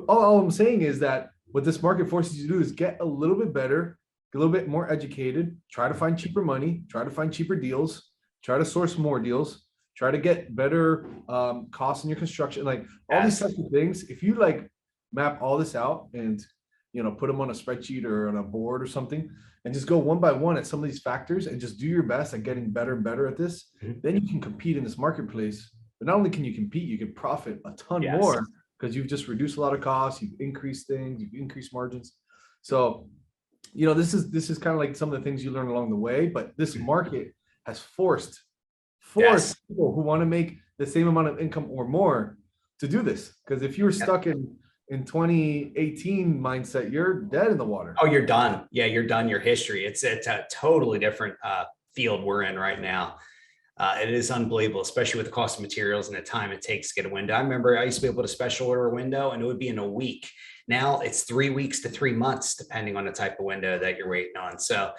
all I'm saying is that what this market forces you to do is get a little bit better, get a little bit more educated, try to find cheaper money, try to find cheaper deals, try to source more deals, try to get better costs in your construction, like all these types of things. If you map all this out and put them on a spreadsheet or on a board or something, and just go one by one at some of these factors and just do your best at getting better and better at this, then you can compete in this marketplace. But not only can you compete, you can profit a ton more, because you've just reduced a lot of costs, you've increased things, you've increased margins. So, this is kind of like some of the things you learn along the way, but this market has forced people who want to make the same amount of income or more to do this. Because if you were stuck in 2018 mindset, you're dead in the water. Oh, you're done. Yeah, you're done. Your history. It's a totally different field we're in right now. It is unbelievable, especially with the cost of materials and the time it takes to get a window. I remember I used to be able to special order a window and it would be in a week. Now it's 3 weeks to 3 months, depending on the type of window that you're waiting on. So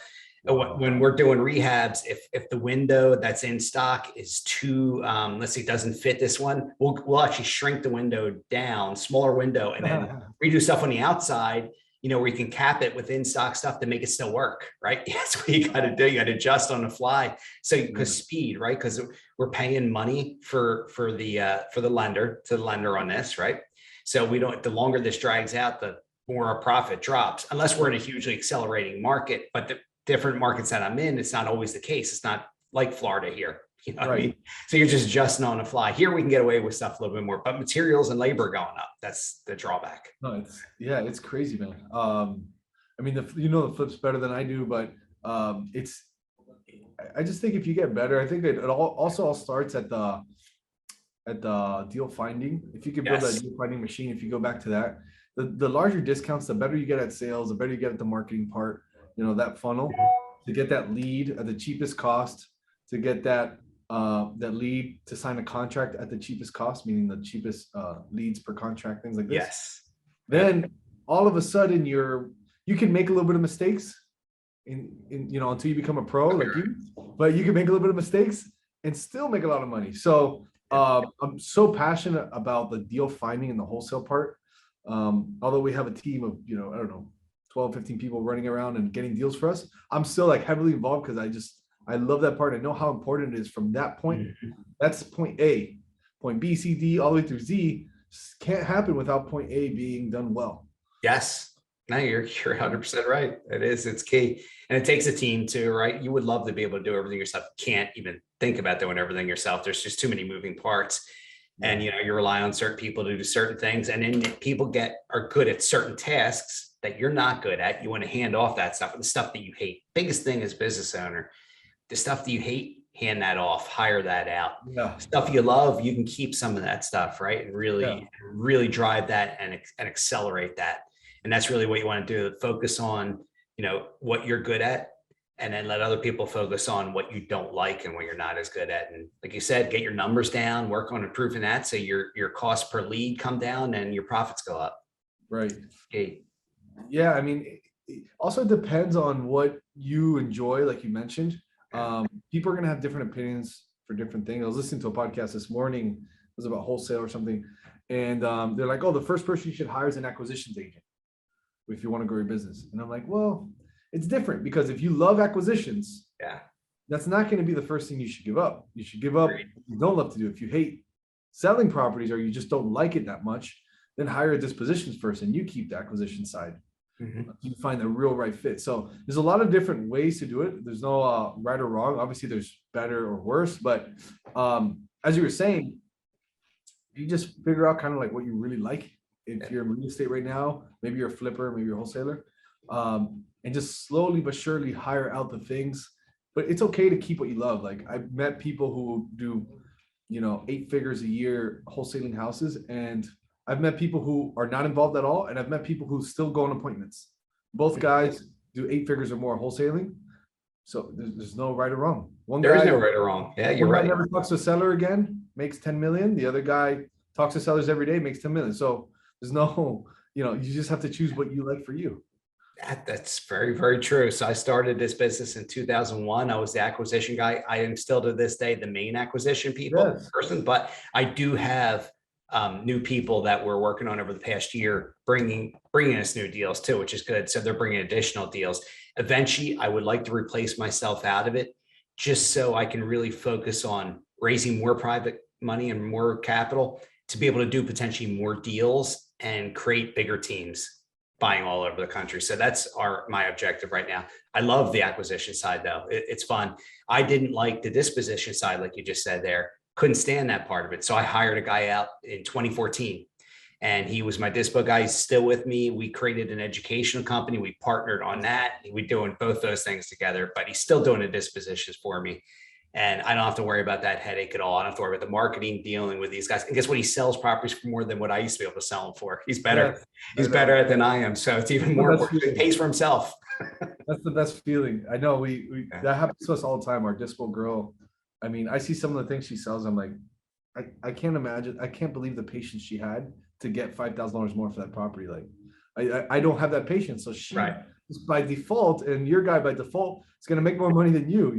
when we're doing rehabs, if the window that's in stock is too, let's say doesn't fit this one, we'll actually shrink the window down, smaller window, and then redo stuff on the outside, where you can cap it with in stock stuff to make it still work, right? That's what you got to do. You got to adjust on the fly. So because speed, right? Because we're paying money for the lender, to the lender on this, right? So the longer this drags out, the more our profit drops, unless we're in a hugely accelerating market. But the different markets that I'm in, it's not always the case. It's not like Florida here. You know what I mean? So you're just adjusting on the fly. Here we can get away with stuff a little bit more, but materials and labor going up. That's the drawback. No, it's crazy, man. I mean, the flip's better than I do, but I just think if you get better, I think it all starts at the deal finding. If you could build that deal finding machine, if you go back to that, the larger discounts, the better you get at sales, the better you get at the marketing part. that funnel, to get that lead at the cheapest cost, to get that lead to sign a contract at the cheapest cost, meaning the cheapest leads per contract, things like this. Yes. Then all of a sudden you can make a little bit of mistakes in until you become a pro like you, but you can make a little bit of mistakes and still make a lot of money. So I'm so passionate about the deal finding and the wholesale part. Although we have a team of, I don't know, 12, 15 people running around and getting deals for us, I'm still like heavily involved because I love that part. I know how important it is from that point. That's point A. Point B, C, D, all the way through Z can't happen without point A being done well. Yes. No, you're 100% right. It's key. And it takes a team too, right? You would love to be able to do everything yourself. You can't even think about doing everything yourself. There's just too many moving parts. And, you rely on certain people to do certain things. And then people are good at certain tasks that you're not good at. You want to hand off that stuff, the stuff that you hate. Biggest thing as business owner, the stuff that you hate, hand that off, hire that out. Yeah. Stuff you love, you can keep some of that stuff, right? And really drive that and accelerate that. And that's really what you want to do. Focus on, what you're good at, and then let other people focus on what you don't like and what you're not as good at. And like you said, get your numbers down, work on improving that. So your cost per lead come down and your profits go up. Right. Okay. Yeah. I mean, it also depends on what you enjoy. Like you mentioned, people are going to have different opinions for different things. I was listening to a podcast this morning. It was about wholesale or something. And they're like, oh, the first person you should hire is an acquisitions agent if you want to grow your business. And I'm like, well, it's different, because if you love acquisitions, that's not going to be the first thing you should give up. You should give up what you don't love to do. If you hate selling properties or you just don't like it that much, then hire a dispositions person. You keep the acquisition side. You find the real right fit. So there's a lot of different ways to do it. There's no right or wrong. Obviously, there's better or worse. But as you were saying, you just figure out kind of like what you really like. If you're in real estate right now, maybe you're a flipper, maybe you're a wholesaler, and just slowly but surely hire out the things. But it's okay to keep what you love. Like, I've met people who do, 8 figures a year wholesaling houses, and I've met people who are not involved at all, and I've met people who still go on appointments. Both guys do 8 figures or more wholesaling. So there's no right or wrong. There is no right or wrong. Yeah, you're right. Never talks to a seller again, makes 10 million. The other guy talks to sellers every day, makes 10 million. So there's no, you just have to choose what you like for you. That's very, very true. So I started this business in 2001. I was the acquisition guy. I am still to this day the main acquisition person, but I do have new people that we're working on over the past year, bringing us new deals too, which is good. So they're bringing additional deals. Eventually, I would like to replace myself out of it, just so I can really focus on raising more private money and more capital to be able to do potentially more deals and create bigger teams buying all over the country. So that's my objective right now. I love the acquisition side though. It's fun. I didn't like the disposition side, like you just said there. Couldn't stand that part of it. So I hired a guy out in 2014, and he was my dispo guy. He's still with me. We created an educational company. We partnered on that. We're doing both those things together, but he's still doing the dispositions for me. And I don't have to worry about that headache at all. I don't have to worry about the marketing, dealing with these guys. And guess what? He sells properties for more than what I used to be able to sell them for. He's better. He's better at it than I am. So it's even more important. He pays for himself. That's the best feeling. I know that happens to us all the time. Our dispo girl, I mean, I see some of the things she sells. I'm like, I can't imagine. I can't believe the patience she had to get $5,000 more for that property. Like, I don't have that patience. So she, by default, and your guy by default, is going to make more money than you,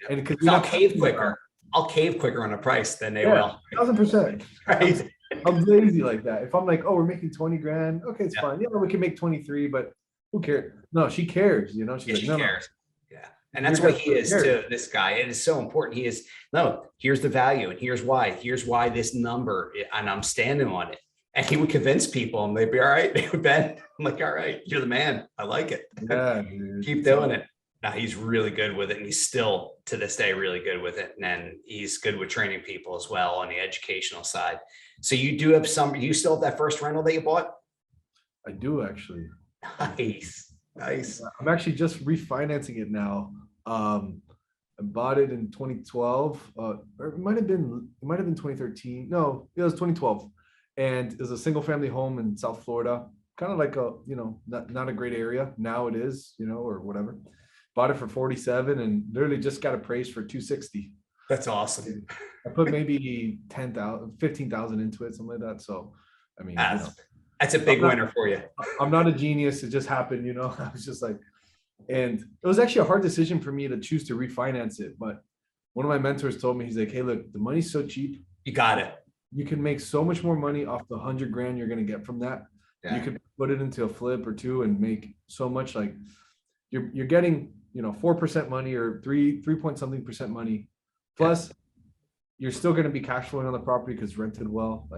And because I'll cave quicker. I'll cave quicker on a price than they will. 1,000%. Right. I'm lazy like that. If I'm like, oh, we're making 20 grand. Okay, it's fine. Yeah, we can make 23, but who cares? No, she cares. She's like, she cares. Yeah. And that's what he is too, this guy. It is so important. He is, no, here's the value and here's why this number, and I'm standing on it. And he would convince people and they'd be all right. They would bet. I'm like, all right, you're the man. I like it. Yeah, dude. Keep doing it. Now he's really good with it. And he's still to this day, really good with it. And then he's good with training people as well on the educational side. So you do have you still have that first rental that you bought? I do actually. Nice. I'm actually just refinancing it now. I bought it in 2012. Or it might have been 2013. No, it was 2012. And it was a single family home in South Florida, kind of like a, not a great area. Now it is, or whatever. Bought it for 47 and literally just got appraised for 260. That's awesome. I put maybe 10,000, 15,000 into it, something like that. So, I mean, that's a big winner for you. I'm not a genius. It just happened, I was just like, and it was actually a hard decision for me to choose to refinance it. But one of my mentors told me, he's like, hey, look, the money's so cheap. You got it. You can make so much more money off the 100 grand you're going to get from that. Yeah. You could put it into a flip or two and make so much, like you're getting, 4% money or 3 point something percent money. Plus you're still going to be cash flowing on the property because rented well,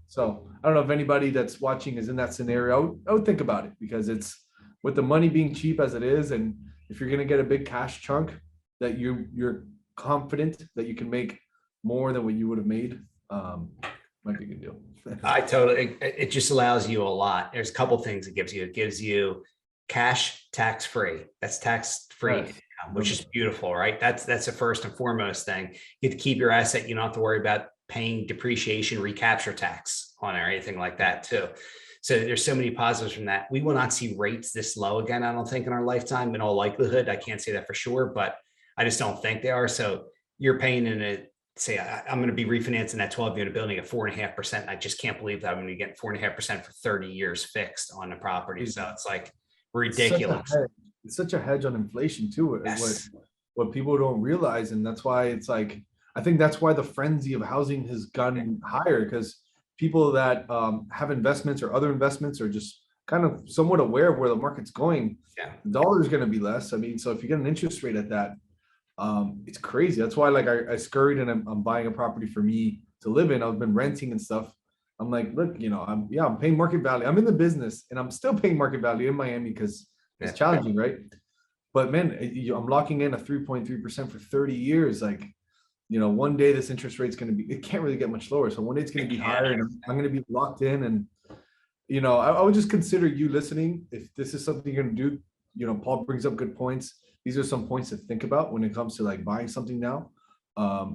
So I don't know if anybody that's watching is in that scenario. I would think about it, because it's with the money being cheap as it is. And if you're going to get a big cash chunk that you're confident that you can make more than what you would have made, might be a good deal. It just allows you a lot. There's a couple things it gives you. It gives you cash tax-free. That's tax-free income, which is beautiful, right? That's the first and foremost thing. You get to keep your asset. You don't have to worry about paying depreciation, recapture tax on it or anything like that too. So there's so many positives from that. We will not see rates this low again, I don't think, in our lifetime, in all likelihood. I can't say that for sure, but I just don't think they are. So you're paying in it. Say I'm going to be refinancing that 12-unit building at 4.5%. I just can't believe that I'm going to get 4.5% for 30 years fixed on the property. So it's like ridiculous. It's such a hedge on inflation too. Yes. What people don't realize, and that's why it's like, I think that's why the frenzy of housing has gone higher, because people that have investments or other investments are just kind of somewhat aware of where the market's going. Yeah, the dollar is going to be less. I mean, so if you get an interest rate at that, it's crazy. That's why, like, I scurried and I'm buying a property for me to live in. I've been renting and stuff. I'm like, look, I'm paying market value. I'm in the business and I'm still paying market value in Miami because it's challenging, right? But man, I'm locking in a 3.3% for 30 years. Like, one day this interest rate's going to be, it can't really get much lower. So one day it's going to be higher and I'm going to be locked in. And, I would just consider you listening. If this is something you're going to do, Paul brings up good points. These are some points to think about when it comes to like buying something now. I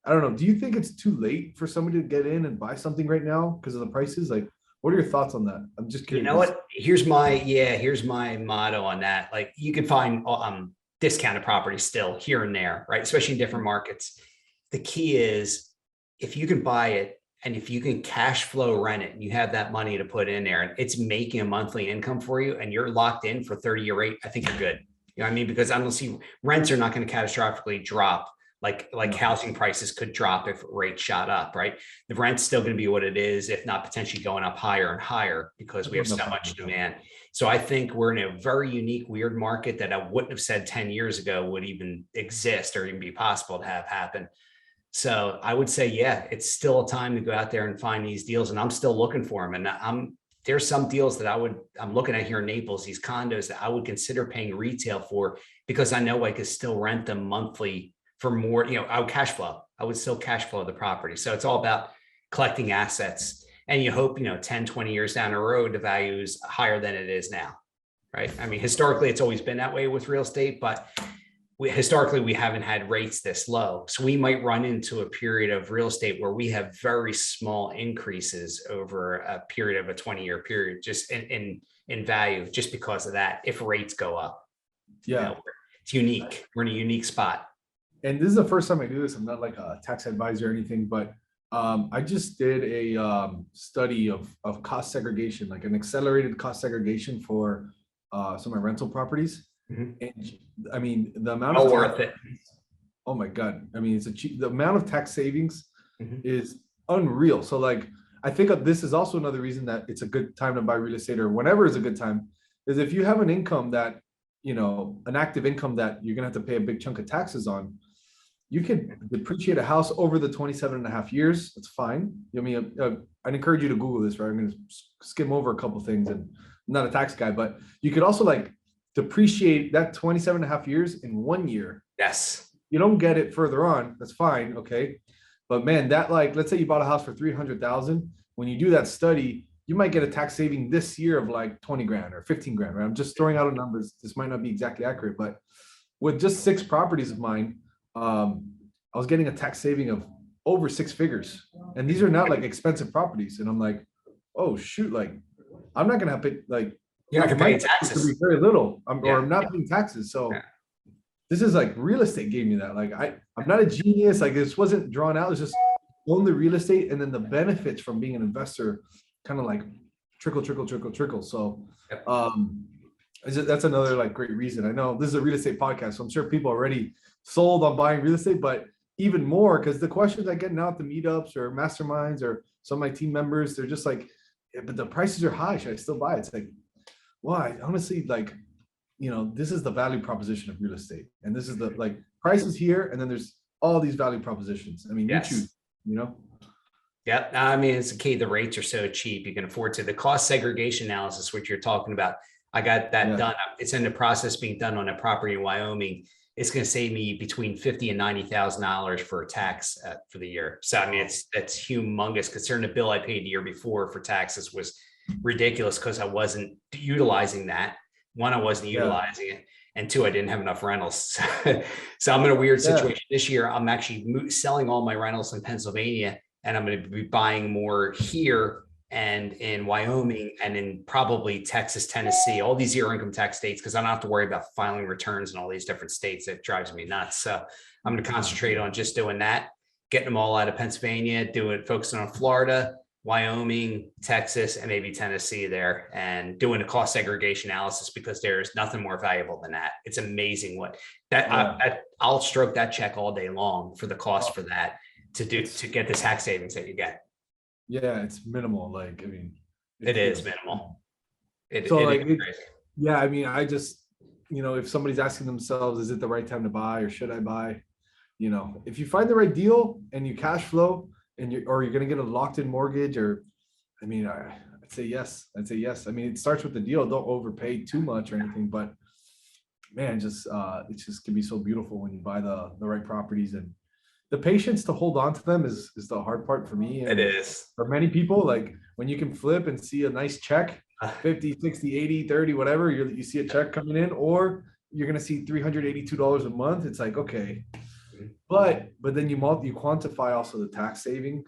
don't know. Do you think it's too late for somebody to get in and buy something right now because of the prices? Like, what are your thoughts on that? I'm just curious. You know what? Here's my motto on that. Like, you can find discounted properties still here and there, right? Especially in different markets. The key is if you can buy it and if you can cash flow rent it and you have that money to put in there and it's making a monthly income for you and you're locked in for 30-year rate, I think you're good. You know what I mean? Because I don't see rents are not going to catastrophically drop like housing prices could drop if rates shot up, right? The rent's still going to be what it is, if not potentially going up higher and higher because we have so much demand. So I think we're in a very unique, weird market that I wouldn't have said 10 years ago would even exist or even be possible to have happen. So I would say, it's still a time to go out there and find these deals. And I'm still looking for them. And there's some deals that I'm looking at here in Naples, these condos that I would consider paying retail for because I know I could still rent them monthly for more, I would cash flow. I would still cash flow the property. So it's all about collecting assets. And you hope, 10, 20 years down the road, the value is higher than it is now, right? I mean, historically, it's always been that way with real estate, but historically, we haven't had rates this low. So we might run into a period of real estate where we have very small increases over a period of a 20-year period, just in value, just because of that, if rates go up. Yeah. It's unique. We're in a unique spot. And this is the first time I do this. I'm not like a tax advisor or anything, but I just did a study of cost segregation, like an accelerated cost segregation for some of my rental properties. Mm-hmm. And I mean, the amount of worth it. Oh my God. I mean, the amount of tax savings is unreal. So like, I think this is also another reason that it's a good time to buy real estate, or whenever is a good time, is if you have an income that, an active income that you're going to have to pay a big chunk of taxes on, you can depreciate a house over the 27.5 years. That's fine. I mean, I'd encourage you to Google this, right? I'm going to skim over a couple of things, and I'm not a tax guy, but you could also like depreciate that 27.5 years in 1 year. Yes. You don't get it further on. That's fine. Okay. But man, that, like, let's say you bought a house for 300,000. When you do that study, you might get a tax saving this year of like 20 grand or 15 grand, right? I'm just throwing out numbers. This might not be exactly accurate, but with just 6 properties of mine, I was getting a tax saving of over 6 figures. And these are not like expensive properties. And I'm like, oh shoot, like I'm not gonna have to like You're not gonna my pay taxes could be taxes. very little. Yeah. Or I'm not paying taxes. So Yeah. this is like real estate gave me that. Like I'm not a genius. Like this wasn't drawn out. It's just own the real estate and then the benefits from being an investor kind of like trickle, trickle, trickle, trickle. So Yep. that's another like great reason. I know this is a real estate podcast, so I'm sure people are already sold on buying real estate, but even more because the questions I get now at the meetups or masterminds or some of my team members, they're just like, yeah, but the prices are high. Should I still buy it? It's like, why? Honestly, like, this is the value proposition of real estate. And this is the like prices here, and then there's all these value propositions. I mean, Yes. you choose, Yep. I mean, it's the key. The rates are so cheap. You can afford to. The cost segregation analysis, which you're talking about, I got that done. It's in the process being done on a property in Wyoming. It's going to save me between $50,000 and $90,000 for tax for the year. So I mean, that's humongous. Considering the bill I paid the year before for taxes was ridiculous because I wasn't utilizing that. One, I wasn't utilizing it, and two, I didn't have enough rentals. So I'm in a weird situation this year. I'm actually selling all my rentals in Pennsylvania, and I'm going to be buying more here and in Wyoming and in probably Texas, Tennessee, all these zero income tax states, because I don't have to worry about filing returns in all these different states. That drives me nuts. So I'm going to concentrate on just doing that, getting them all out of Pennsylvania, focusing on Florida, Wyoming, Texas, and maybe Tennessee there, and doing a cost segregation analysis because there's nothing more valuable than that. It's amazing what I'll stroke that check all day long for the cost for that to get the tax savings that you get. Yeah, it's minimal. Like, I mean, it is minimal. I mean, I just, if somebody's asking themselves, is it the right time to buy or should I buy? If you find the right deal and you cash flow and you're going to get a locked in mortgage I'd say yes. I mean, it starts with the deal. Don't overpay too much or anything, but man, it just can be so beautiful when you buy the right properties, and the patience to hold on to them is the hard part for me. And it is for many people. Like when you can flip and see a nice check, 50, 60, 80, 30, whatever, you see a check coming in, or you're going to see $382 a month. It's like, okay, but then you quantify also the tax saving,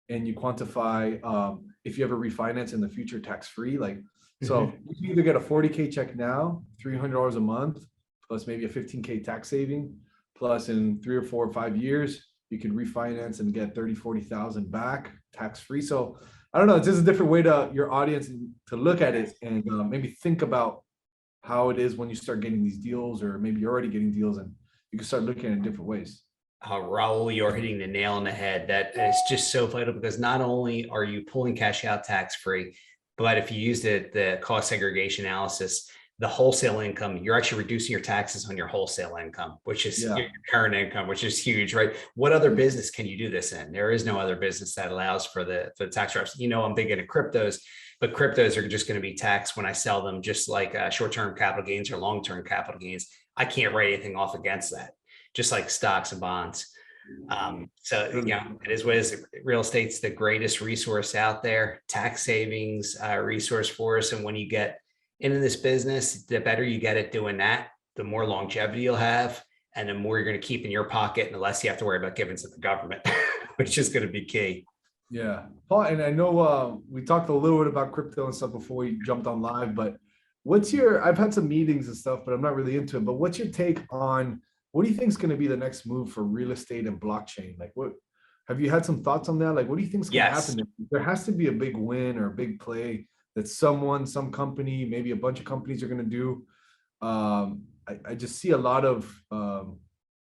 and you quantify if you ever refinance in the future tax-free. Like, so you can either get a $40K check now, $300 a month, plus maybe a $15K tax saving, plus in 3 or 4 or 5 years, you could refinance and get 30, 40,000 back tax-free. So I don't know, it's just a different way to your audience to look at it, and maybe think about how it is when you start getting these deals, or maybe you're already getting deals and you can start looking at it in different ways. Raul, you're hitting the nail on the head. That is just so vital, because not only are you pulling cash out tax-free, but if you use the cost segregation analysis, the wholesale income, you're actually reducing your taxes on your wholesale income, which is your current income, which is huge, right? What other business can you do this in? There is no other business that allows for the tax wraps. I'm big into cryptos, but cryptos are just going to be taxed when I sell them, just like short-term capital gains or long-term capital gains. I can't write anything off against that, just like stocks and bonds. It is what it is. Real estate's the greatest resource out there, tax savings resource for us. And when you get into this business, the better you get at doing that, the more longevity you'll have, and the more you're going to keep in your pocket, and the less you have to worry about giving to the government, which is going to be key. Yeah, Paul, and I know we talked a little bit about crypto and stuff before we jumped on live, but I've had some meetings and stuff, but I'm not really into it, but what's your take on, what do you think is going to be the next move for real estate and blockchain? Like, have you had some thoughts on that? Like, what do you think is going to happen? There has to be a big win or a big play that some company, maybe a bunch of companies are going to do. I just see a lot of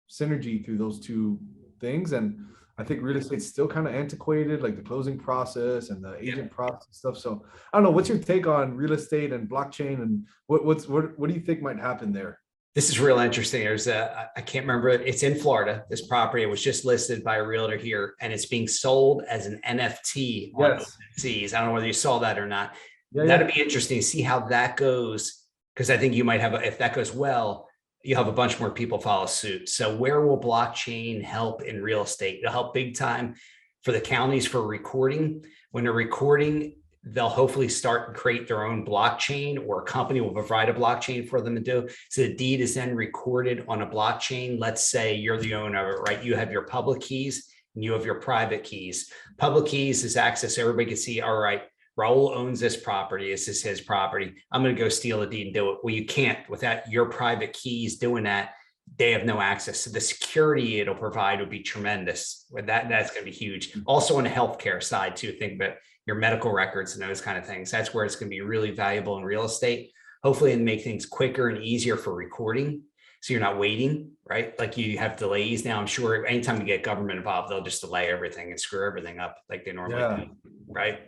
synergy through those two things. And I think real estate's still kind of antiquated, like the closing process and the agent process stuff. So I don't know, what's your take on real estate and blockchain, and what do you think might happen there? This is real interesting. There's I can't remember it. It's in Florida. This property was just listed by a realtor here, and it's being sold as an NFT on OpenSeas. I don't know whether you saw that or not. That'd be interesting to see how that goes, because I think you might have, if that goes well, you'll have a bunch more people follow suit. So where will blockchain help in real estate? It'll help big time for the counties for recording. When they're recording, they'll hopefully start and create their own blockchain, or a company will provide a blockchain for them to do. So the deed is then recorded on a blockchain. Let's say you're the owner of it, right? You have your public keys and you have your private keys. Public keys is access. Everybody can see, all right, Raul owns this property. This is his property. I'm going to go steal a deed and do it. Well, you can't without your private keys doing that. They have no access. So the security it'll provide would be tremendous. With that, that's going to be huge. Also on the healthcare side too, think about your medical records and those kind of things. That's where it's going to be really valuable in real estate. Hopefully, and make things quicker and easier for recording. So you're not waiting, right? Like you have delays now. I'm sure anytime you get government involved, they'll just delay everything and screw everything up like they normally do, right?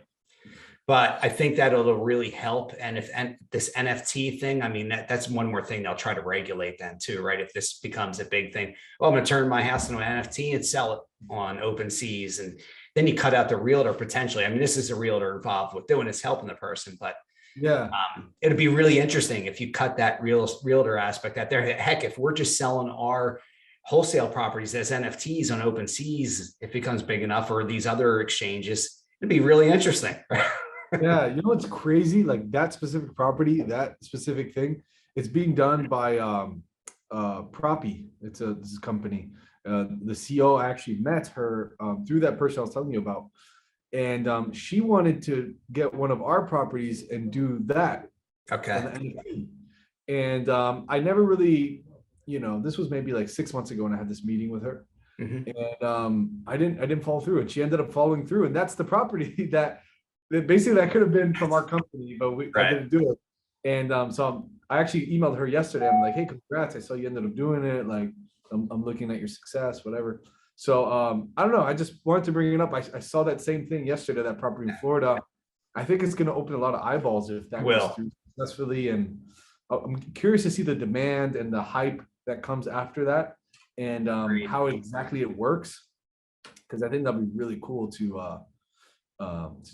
But I think that'll really help. And if this NFT thing, I mean, that's one more thing they'll try to regulate then too, right? If this becomes a big thing, well, I'm going to turn my house into an NFT and sell it on OpenSeas. And then you cut out the realtor potentially. I mean, this is a realtor involved with doing this, helping the person, but yeah, it'd be really interesting if you cut that realtor aspect out there. Heck, if we're just selling our wholesale properties as NFTs on OpenSeas, it becomes big enough, or these other exchanges, it'd be really interesting. Yeah, you know what's crazy? Like that specific property, that specific thing, it's being done by Proppy. This is a company. The CEO actually met her through that person I was telling you about. And she wanted to get one of our properties and do that. Okay. And I never really, this was maybe like 6 months ago when I had this meeting with her. Mm-hmm. And I didn't follow through. And she ended up following through. And that's the property that basically that could have been from our company, but I didn't do it. And so I actually emailed her yesterday. I'm like, hey, congrats. I saw you ended up doing it. Like, I'm looking at your success, whatever. So I don't know. I just wanted to bring it up. I saw that same thing yesterday, that property in Florida. I think it's going to open a lot of eyeballs if that goes through successfully. And I'm curious to see the demand and the hype that comes after that, and how exactly it works. Because I think that'll be really cool to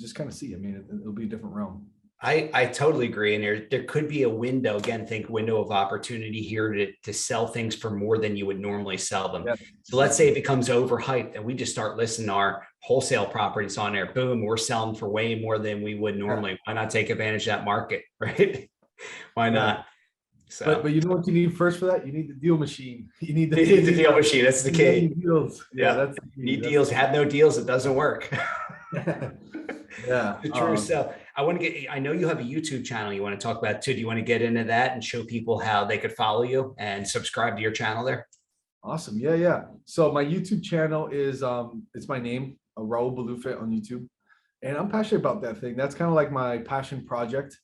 just kind of see. I mean, it'll be a different realm. I totally agree. And there could be a window, again, think window of opportunity here to sell things for more than you would normally sell them. Yeah. So let's say it becomes overhyped and we just start listing our wholesale properties on there. Boom, we're selling for way more than we would normally. Why not take advantage of that market, right? Why not? So, but you know what you need first for that? You need the deal machine. You need the deal machine. That's the key. Deals. Yeah, that's the key. Need deals. Have no deals, it doesn't work. Yeah, the true stuff. I know you have a YouTube channel you want to talk about too. Do you want to get into that and show people how they could follow you and subscribe to your channel there? Awesome. Yeah. So my YouTube channel is it's my name, Raul Bolufe on YouTube, and I'm passionate about that thing. That's kind of like my passion project.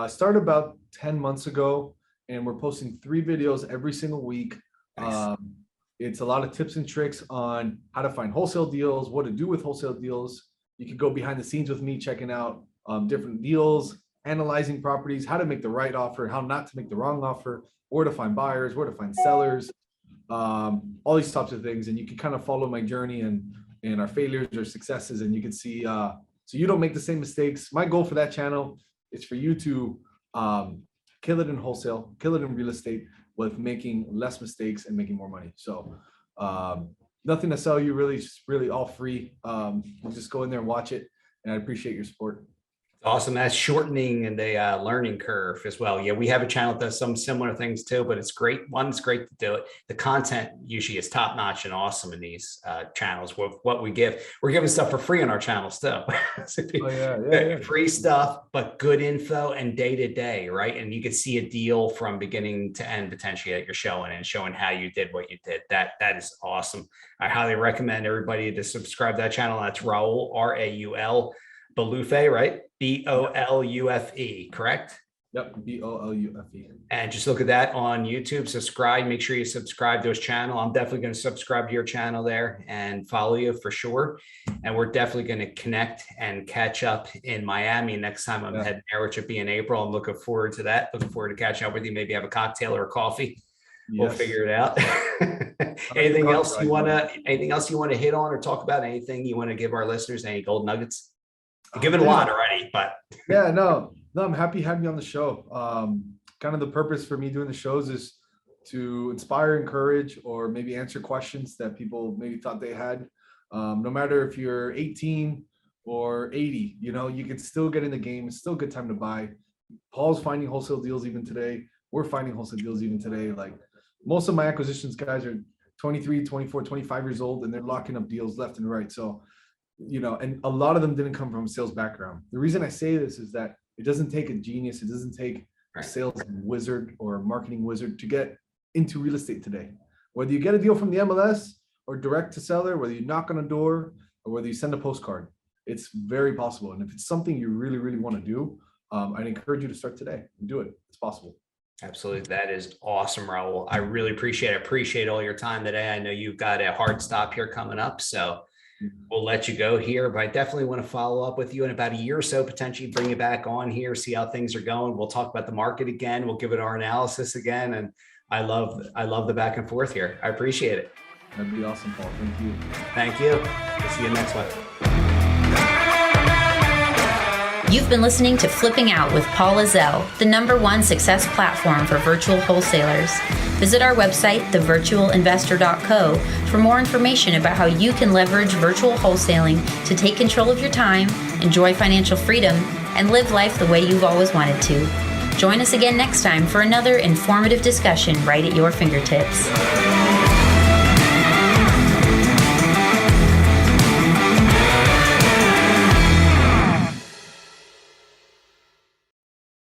Started about 10 months ago, and we're posting 3 videos every single week. Nice. It's a lot of tips and tricks on how to find wholesale deals, what to do with wholesale deals. You can go behind the scenes with me, checking out different deals, analyzing properties, how to make the right offer, how not to make the wrong offer, where to find buyers, where to find sellers, all these types of things. And you can kind of follow my journey and our failures or successes, and you can see, so you don't make the same mistakes. My goal for that channel is for you to kill it in wholesale, kill it in real estate with making less mistakes and making more money. So nothing to sell you, really, just really all free. You just go in there and watch it, and I appreciate your support. Awesome. That's shortening the learning curve as well. Yeah, we have a channel that does some similar things too, but it's great. It's great to do it. The content usually is top notch and awesome in these channels. What we give, we're giving stuff for free on our channels too. Yeah. Free stuff, but good info and day to day, right? And you can see a deal from beginning to end potentially that you're showing how you did what you did. That is awesome. I highly recommend everybody to subscribe to that channel. That's Raul, Raul Bolufe, right? Bolufe, correct? Yep, Bolufe. And just look at that on YouTube. Subscribe. Make sure you subscribe to his channel. I'm definitely going to subscribe to your channel there and follow you for sure. And we're definitely going to connect and catch up in Miami next time I'm heading there, which will be in April. I'm looking forward to that. Looking forward to catching up with you. Maybe have a cocktail or a coffee. We'll figure it out. Anything else you want to hit on or talk about? Anything you want to give our listeners? Any gold nuggets? I've given a lot already, but no, I'm happy having you on the show. Kind of the purpose for me doing the shows is to inspire, encourage, or maybe answer questions that people maybe thought they had. No matter if you're 18 or 80, you can still get in the game. It's still a good time to buy. Paul's finding wholesale deals even today. We're finding wholesale deals even today. Like most of my acquisitions guys are 23, 24, 25 years old, and they're locking up deals left and right. So and a lot of them didn't come from a sales background. The reason I say this is that it doesn't take a genius. It doesn't take a sales wizard or a marketing wizard to get into real estate today. Whether you get a deal from the MLS or direct to seller, whether you knock on a door or whether you send a postcard, it's very possible. And if it's something you really, really want to do, I'd encourage you to start today and do it. It's possible. Absolutely. That is awesome, Raul. I really appreciate all your time today. I know you've got a hard stop here coming up, so we'll let you go here, but I definitely want to follow up with you in about a year or so, potentially bring you back on here, see how things are going. We'll talk about the market again. We'll give it our analysis again. And I love the back and forth here. I appreciate it. That'd be awesome, Paul. Thank you. Thank you. We'll see you next one. You've been listening to Flipping Out with Paul Ezell, the #1 success platform for virtual wholesalers. Visit our website, thevirtualinvestor.co, for more information about how you can leverage virtual wholesaling to take control of your time, enjoy financial freedom, and live life the way you've always wanted to. Join us again next time for another informative discussion right at your fingertips.